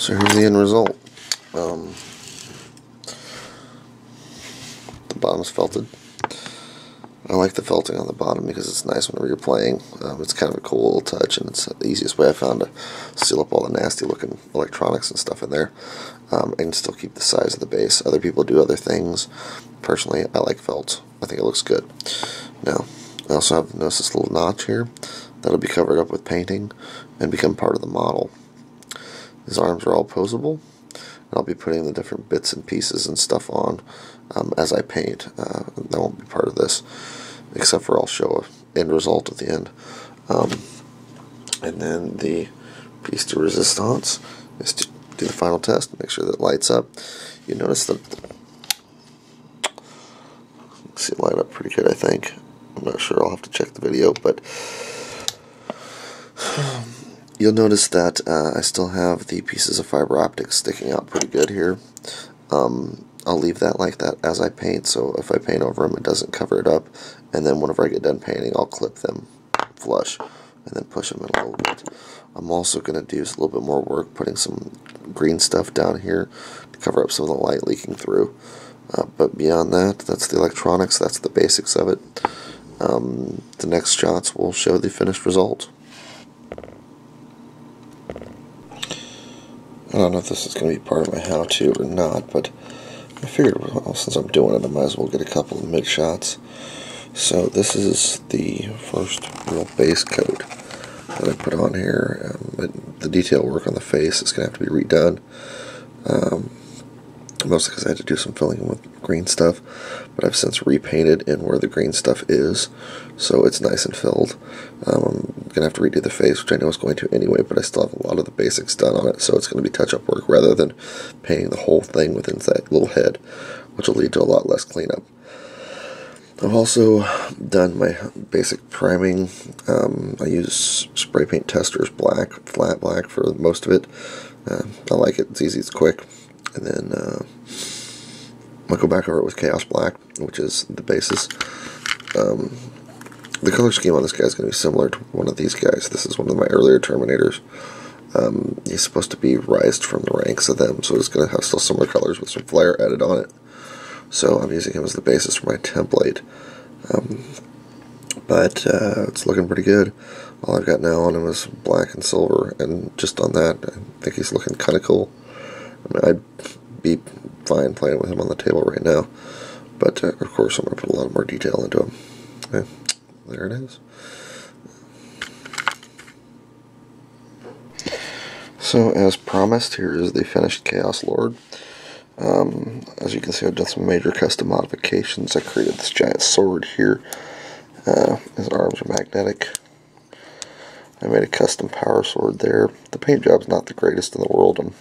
So here's the end result. The bottom's felted. I like the felting on the bottom because it's nice whenever you're playing. It's kind of a cool little touch, and it's the easiest way I found to seal up all the nasty looking electronics and stuff in there, and still keep the size of the base. Other people do other things. Personally, I like felt. I think it looks good. Now, I also have noticed this little notch here. That'll be covered up with painting and become part of the model. These arms are all posable. I'll be putting the different bits and pieces and stuff on as I paint. That won't be part of this, except for I'll show an end result at the end. And then the piece de resistance is to do the final test, make sure that it lights up. You notice that, see it light up pretty good, I think. I'm not sure, I'll have to check the video, but you'll notice that I still have the pieces of fiber optics sticking out pretty good here. I'll leave that like that as I paint, so if I paint over them it doesn't cover it up, and then whenever I get done painting I'll clip them flush and then push them in a little bit. I'm also going to do a little bit more work putting some green stuff down here to cover up some of the light leaking through. But beyond that, that's the electronics, that's the basics of it. The next shots will show the finished result. I don't know if this is going to be part of my how-to or not, but I figured, well, since I'm doing it, I might as well get a couple of mid shots. So this is the first real base coat that I put on here. The detail work on the face is going to have to be redone, mostly because I had to do some filling with green stuff, but I've since repainted in where the green stuff is, so it's nice and filled. I'm going to have to redo the face, which I know is going to anyway, but I still have a lot of the basics done on it, so it's going to be touch-up work rather than painting the whole thing within that little head, which will lead to a lot less cleanup. I've also done my basic priming. I use spray paint testers black, flat black for most of it. I like it, it's easy, it's quick. And then I'll go back over it with Chaos Black, which is the basis. The color scheme on this guy is going to be similar to one of these guys. This is one of my earlier Terminators. He's supposed to be rised from the ranks of them, so it's going to have still similar colors with some flair added on it. So I'm using him as the basis for my template. But it's looking pretty good. All I've got now on him is black and silver, and just on that, I think he's looking kind of cool. I mean, I'd be fine playing with him on the table right now, but of course I'm going to put a lot more detail into him. Okay, there it is. So as promised, here is the finished Chaos Lord. As you can see, I've done some major custom modifications. I created this giant sword here. His arms are magnetic. I made a custom power sword there. The paint job's not the greatest in the world. I'm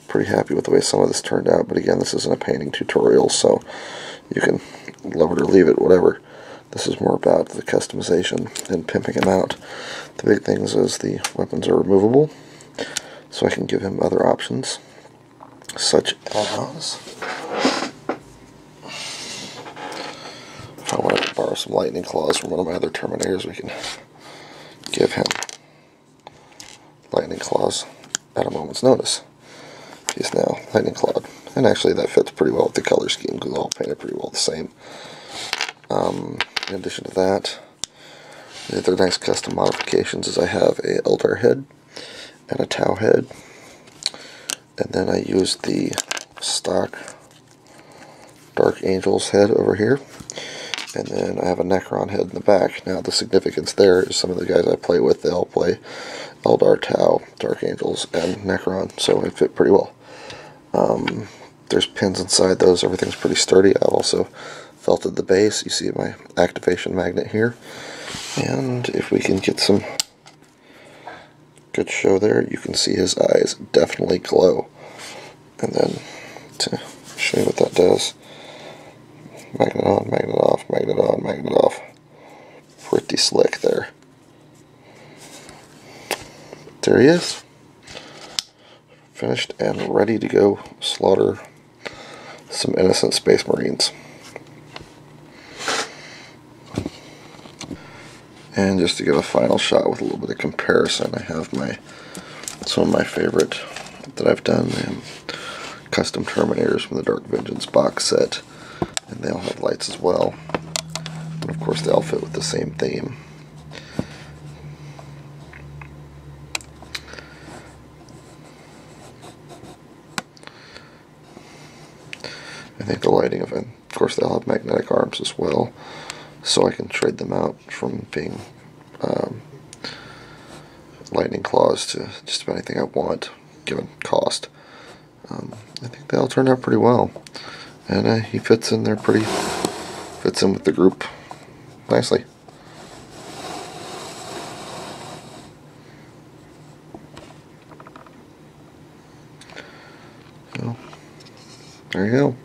pretty happy with the way some of this turned out, but again, this isn't a painting tutorial, so you can love it or leave it, whatever. This is more about the customization and pimping him out. The big things is the weapons are removable, so I can give him other options, such as, if I wanted to borrow some lightning claws from one of my other Terminators, we can give him lightning claws at a moment's notice. He's now lightning clawed, and actually that fits pretty well with the color scheme because they're all painted pretty well the same. In addition to that, the other nice custom modifications is I have a Eldar head and a Tau head, and then I used the stock Dark Angel's head over here, and then I have a Necron head in the back. Now the significance there is some of the guys I play with, they all play Eldar, Tau, Dark Angels, and Necron, so it fit pretty well. There's pins inside those, everything's pretty sturdy. I've also felted the base. You see my activation magnet here, and if we can get some good show there, you can see his eyes definitely glow. And then to show you what that does, magnet on, magnet off, magnet on, magnet off. Pretty slick there. There he is, finished and ready to go slaughter some innocent Space Marines. And just to give a final shot with a little bit of comparison, I have some of my favorite that I've done, and custom Terminators from the Dark Vengeance box set, and they all have lights as well. And of course, they all fit with the same theme. I think the lighting of course, they'll have magnetic arms as well, so I can trade them out from being lightning claws to just about anything I want, given cost. I think they all turned out pretty well, and he fits in there fits in with the group nicely. So, there you go.